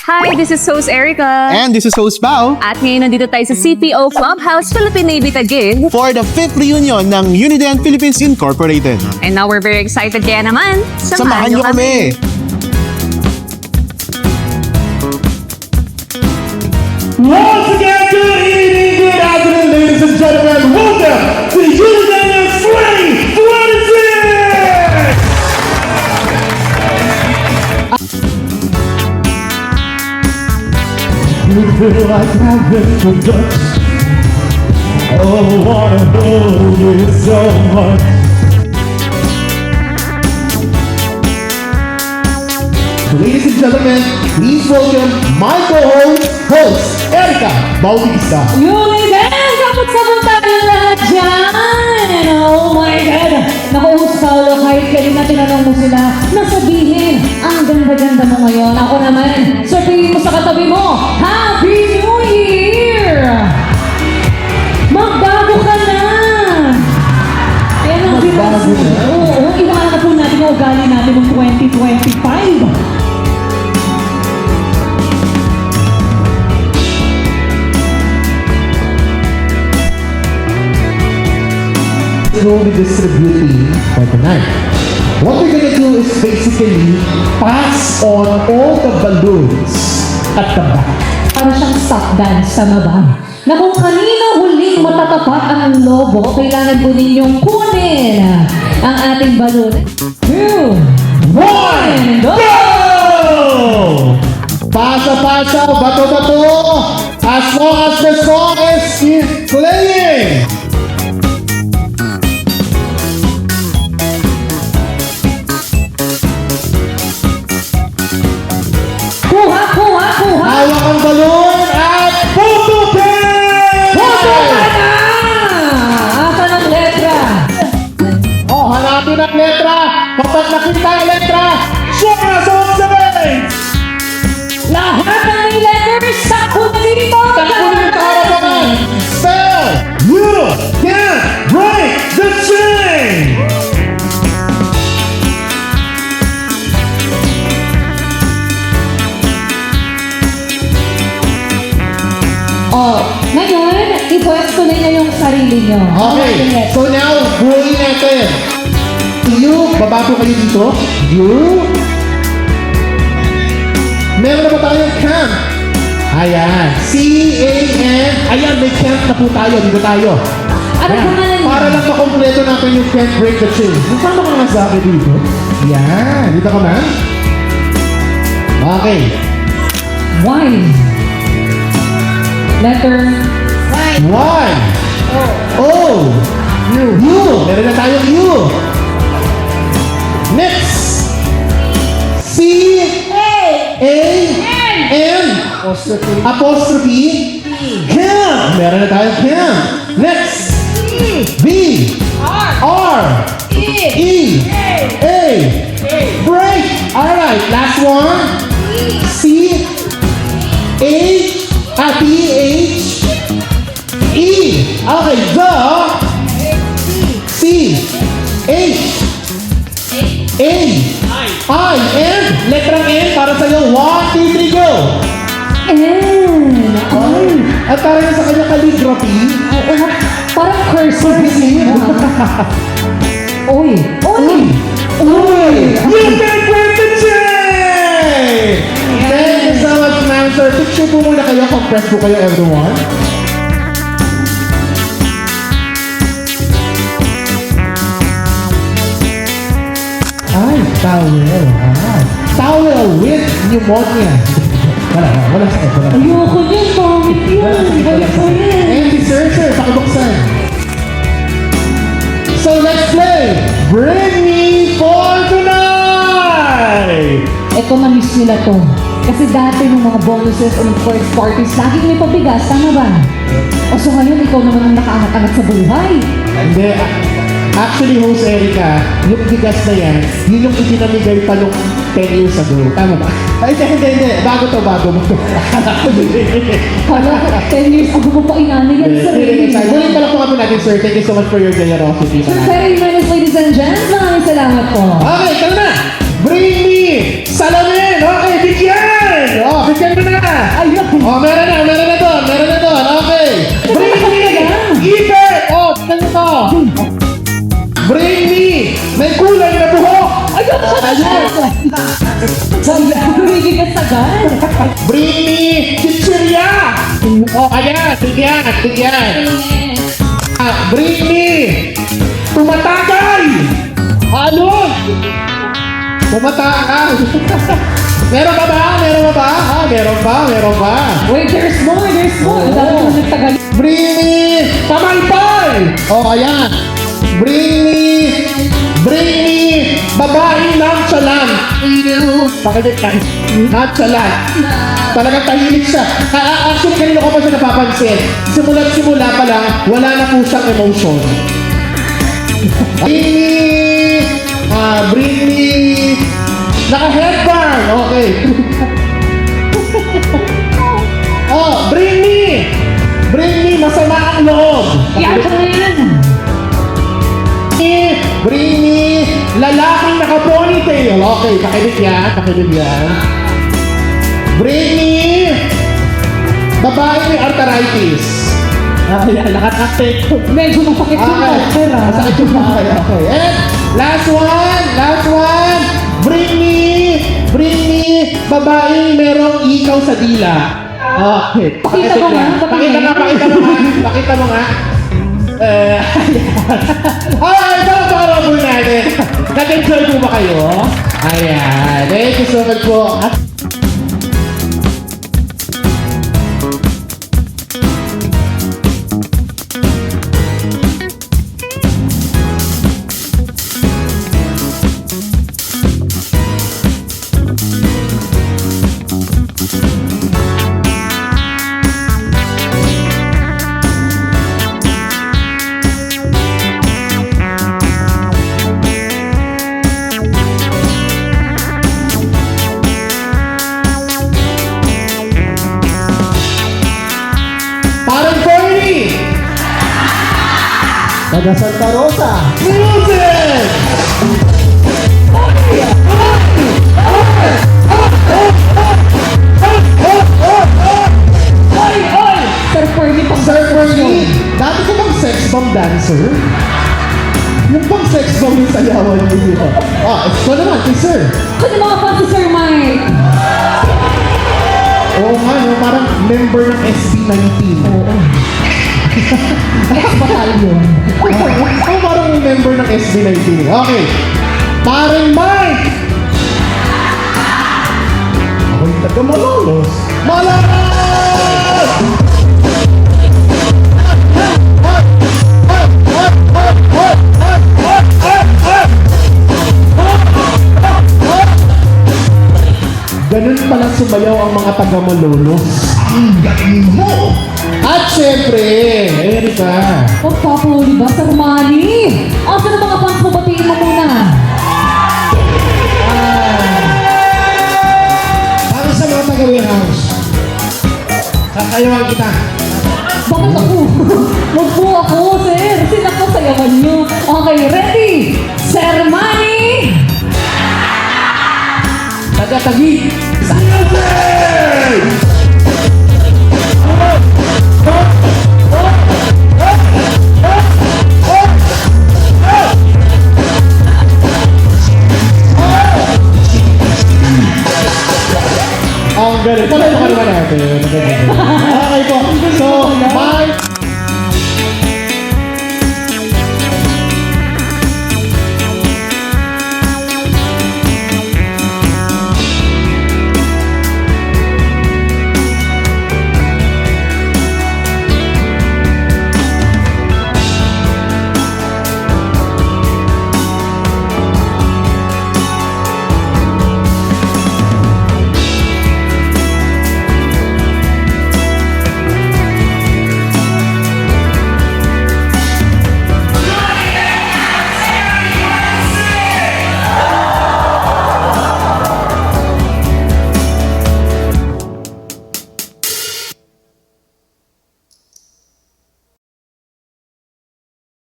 Hi, this is host Erica. And this is host Bao At ngayon nandito tayo sa CPO Clubhouse Philippine Navy Taguig. for the 5th reunion ng Unident Philippines Incorporated. And now we're very excited kaya naman, Samahan nyo kami! Once again, good evening, good afternoon, ladies and gentlemen. Welcome to Unident 2026! You feel like having too much. Oh, I wanna hold you so much. Ladies and gentlemen, please welcome my host, Erica Bautista. Unident! Kapag samantalang lahat dyan! Oh my God! Naku, Paulo, kahit kanina tinanong mo sila, nasabihin, ang ganda-ganda mo ngayon. Ako naman, sabihin mo sa katabi mo, Happy New Year! Magbago ka na! Yan ang Magbago na? Oo, iwanan na po natin ang ugali natin ng 2025. Will be distributing for tonight. What we're gonna do is basically pass on all the balloons at the back. Para siyang stop dance sa maba. Na kung kanino huling matatapat ang lobo, kailangan po ninyong kunin ang ating balon. 2, 1, go! Pasa-pasa, bato-bato, as long as the song is playing. Kuha, kuha, kuha! Hawak ang balon at putupin! Puto ka na! Asan ang letra? Oh, hanapin ang letra. Kapag nakita ang letra, sura sa sabay! Lahat ng may letters sa dito! Takunin sa harapan. Spell, you can break the chain! Oh, ngayon, ipwesto ninyo yung sarili nyo. Okay, so now, buuin natin. You, babago kayo dito. You. Meron na ba tayong camp? Ayan. C-A-M. Ayan, may camp na po tayo. Dito tayo. Ano Ayan. pangalan niyo? Para lang makompleto natin yung can't break the chain. Paano ka nga sabi dito? Yan. Dito ka man. Okay. Y. Letter One. O. U. Meron na tayong U. Next. C. A. M. Apostrophe. Cam. Meron na tayong cam. Next. B. R. E. A. Break. Alright, last one. C. H. P-H. E. Okay, the. C. H. A. I. N. Letrang N para sa'yo. 1, 2, 3, go! N. Ay, at parang sa kanya calligraphy. Parang cursive. Uy. Uy. Uy! You can break the chain! Thank you so much, ma'am, sir. Picture po muna kayo. Compress po kayo, everyone. Ay, towel. Ah. Towel with pneumonia. Wala sakit. Ayoko niyan, pangit yan. Balik ko yan. And si sir, pakibuksan. So let's play Bring Me For Tonight! Ito na-miss nila to. Kasi dati nung mga bonuses o ng first parties, laging may pabigas, tama ba? O so ngayon, ikaw naman ang nakaangat-angat sa buhay. Hindi. Actually, host Erica, yung bigas na yan, yun yung itinamigay pa nung 10 years ago. Tama ba? Ay, hindi. Bago mo to. Kala ko, 10 years ago mo pa inanay yan sa rin. Ngayon pala po kami natin, sir. Thank you so much for your generosity. Sir Perry Manis, ladies and gents, maraming salamat po. Okay, tara na! Bring me salamin! Okay, bigyan! Oh, bigyan mo agad. Bring me chichirya! O, ayan, tigyan. Bring me tumatagal! Ano? Tumatagal! Meron pa ba? Meron pa. Wait, there's more. Oo. Dami naman nagtagal. Bring me pamaypay! O, ayan. Bring me babae nonchalant. Pakilit ka. Nonchalant. Talagang tahimik siya. Actually, kanina ko pa siya napapansin. Simula pa lang, wala na po siyang emotion. Bring me naka-headband. Okay. Oh, bring me masama ang loob. Yan ko na yan. Bring me lalaking naka-ponytail. Okay, pakilig yan. Bring me babae may arthritis. Ayan, nakataktik. Medyo masakit yung doctor, ah. Masakit yung bahay. Okay. And last one. Bring me babae merong ikaw sa dila. Okay. Pakita mo nga. Pakita mo nga. Alright, ito ang parable natin. Nag-enjoy po ba kayo? Ayan. Thank you so much po. Parang Bernie! Taga Santa Rosa! Music! Sir Fernie, Sir Bernie, dati ko bang sex bomb dancer? Yung bang sex bomb yung sayawan niyo? Ito naman, kay Sir. Kung mga fan si Sir Mike. Oo nga, no? Parang member ng SB19. Oo. Ex-batalyon. Parang member ng SB19. Okay. Parang Mike! Ako'y taga Malolos. Malolos! Ganun pala sumayaw ang mga taga Malolos. Galing mo! At syempre, Erika. Magpapahuli ba, Sir Manny? Asa na mga fans mo, batiin mo muna. Para sa mga taga warehouse, kakayawan kita. Bakit ako? Wag po ako, sir. Sila ko sayawan nyo. Okay, ready? Sir Manny! Taga-tagi. Music!